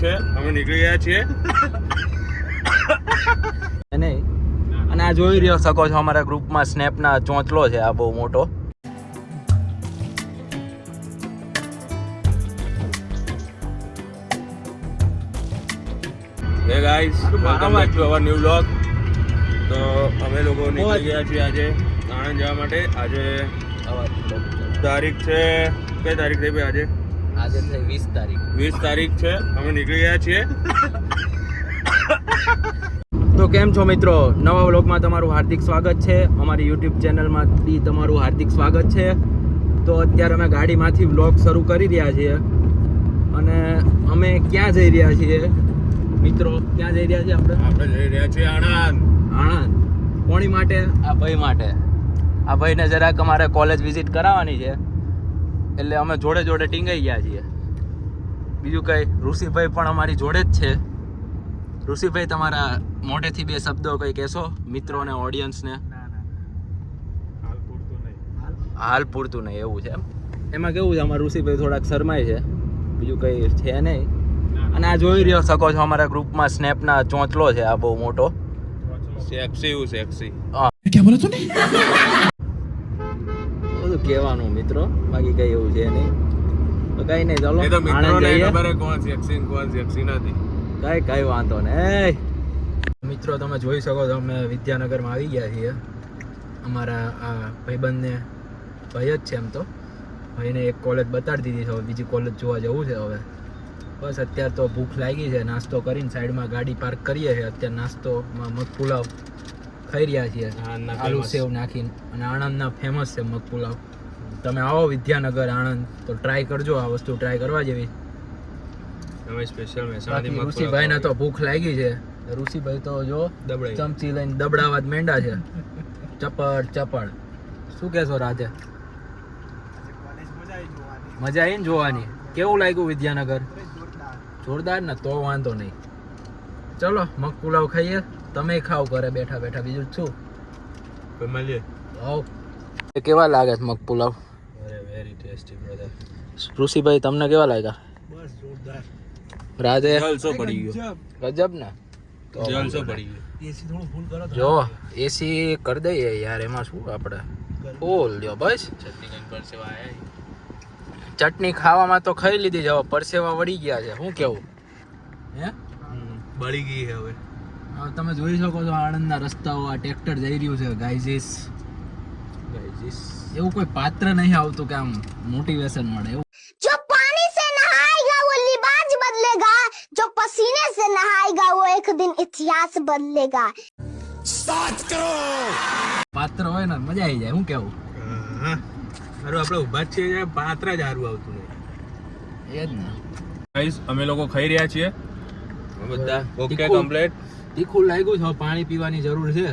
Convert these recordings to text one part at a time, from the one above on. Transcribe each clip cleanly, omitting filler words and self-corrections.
છે અમે નીકળી ગયા છીએ અને આ જોઈ રહ્યો શકો છો અમારા ગ્રુપમાં સ્નેપના ચોંચલો છે આ બહુ મોટો. હે guys welcome back to our new vlog. તો અમે લોકો નીકળી ગયા છીએ આજે આણંદ જવા માટે. આજે તારીખ છે કઈ તારીખ થઈ ભાઈ? આજે છે 20 તારીખ. 20 તારીખ છે. અમે નીકળી ગયા છીએ. તો કેમ છો મિત્રો, નવા વ્લોગમાં તમારું હાર્દિક સ્વાગત છે. અમારી યુટ્યુબ ચેનલમાંથી તમારું હાર્દિક સ્વાગત છે. તો અત્યારે અમે ગાડીમાંથી વ્લોગ શરૂ કરી રહ્યા છીએ અને અમે ક્યાં જઈ રહ્યા છીએ મિત્રો? ક્યાં જઈ રહ્યા છીએ આપણે જઈ રહ્યા છીએ આણંદ. આણંદ કોની માટે? આ ભાઈ માટે. આ ભાઈને જરાક અમારે કોલેજ વિઝિટ કરાવવાની છે એટલે અમે જોડે જોડે ટીંગાઈ ગયા છીએ. બીજું કંઈ ઋષિભાઈ પણ અમારી જોડે જ છે. ઋષિભાઈ તમારા મોઢેથી બે શબ્દો કંઈ કહેશો મિત્રોને, ઓડિયન્સને? હાલ પૂરતું નહીં એવું છે એમ. એમાં કેવું છે, અમારા ઋષિભાઈ થોડાક શરમાય છે, બીજું કંઈ છે નહીં. અને આ જોઈ રહ્યો શકો છો અમારા ગ્રુપમાં સ્નેપના ચોંચલો છે આ બહુ મોટો. સેક્સી ક્યાં બોલો તું? બધું કહેવાનું મિત્રો, બાકી કઈ એવું છે નહીં. તો કઈ નહીં, ચાલો આણંદ જઈએ. કોણ સેક્સી કોણ સેક્સી નથી કઈ વાંધો નહીં. મિત્રો તમે જોઈ શકો છો અમે વિદ્યાનગરમાં આવી ગયા છીએ. અમારા આ ભાઈબંધને ભાઈ જ છે એમ તો. ભાઈને એક કોલેજ બતાડી દીધી છે, હવે બીજી કોલેજ જોવા જવું છે. હવે બસ અત્યારે તો ભૂખ લાગી છે, નાસ્તો કરીને સાઈડમાં ગાડી પાર્ક કરીએ છીએ. અત્યારે નાસ્તોમાં મગ પુલાવ ખાઈ રહ્યા છીએ, આલુ સેવ નાખીને. અને આણંદના ફેમસ છે મગ પુલાવ. તમે આવો વિદ્યાનગર આણંદ તો ટ્રાય કરજો, આ વસ્તુ ટ્રાય કરવા જેવી. અમે સ્પેશિયલ ઋષિભાઈને તો ભૂખ લાગી છે. ઋષિભાઈ તો જો ચમચી લઈને દબડાવા જ માંડ્યા છે, ચપડ ચપડ. શું કહેશો રાધે? મજા આવી ને જોવાની? કેવું લાગ્યું વિદ્યાનગર? જોરદાર ને? તો વાંધો નહીં, ચલો મગ પુલાવ ખાઈએ. તમે ખાઓ ઘરે બેઠા બેઠા, બીજું શું. મળીએ. કેવા લાગે છે મગ પુલાવ? Very tasty brother. ઋષિભાઈ તમને કેવા લાગ્યા? બસ જોરદાર. રાધે જલસો પડી ગયો. ગજબ ને? જલસો પડી ગયો. એસી થોડું ફૂલ કરો. જો એસી કરી દઈએ યાર, એમાં શું આપણે ફૂલ લ્યો બસ. ચટણી કઈ પરસેવા આયા. ચટણી ખાવામાં તો ખાઈ લીધી છે, હવે પરસેવા વળી ગયા છે. શું કેવું? હે બળી ગઈ છે હવે. તમે જોઈ શકો છો આણંદના રસ્તાઓ, આ ટ્રેક્ટર જઈ રહ્યું છે. ગાઈઝીસ એવું કોઈ પાત્ર નહીં આવતું કે આમ મોટિવેશન મળે એવું. जो पानी से नहाएगा वो लिबास बदलेगा, जो पसीने से नहाएगा वो एक दिन इतिहास बदलेगा. પાત્ર હોય ને મજા આવી જાય. શું કેવું? સારું આપણે ઊભા જ છીએ, પાત્ર જ સારું આવતું નહીં. એ જ ને. ગાઈસ અમે લોકો ખાઈ રહ્યા છીએ બધા. Okay complete. તીખું લાગ્યું છે, હવે પાણી પીવાની જરૂર છે.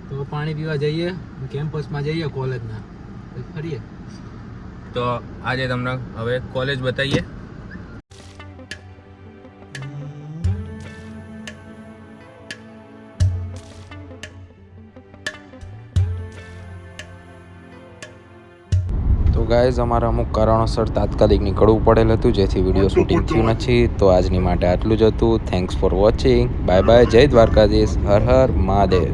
તો પાણી પીવા જઈએ, કેમ્પસમાં જઈએ કોલેજના, ફરીએ. તો આજે તમને હવે કોલેજ બતાવીએ. તો ગાઈઝ અમારા અમુક કારણોસર તાત્કાલિક નીકળવું પડેલ હતું, જેથી વિડીયો શૂટિંગ થયું નથી. તો આજની માટે આટલું જ હતું. Thanks for watching. Bye bye. જય દ્વારકાધીશ. હર હર મહાદેવ.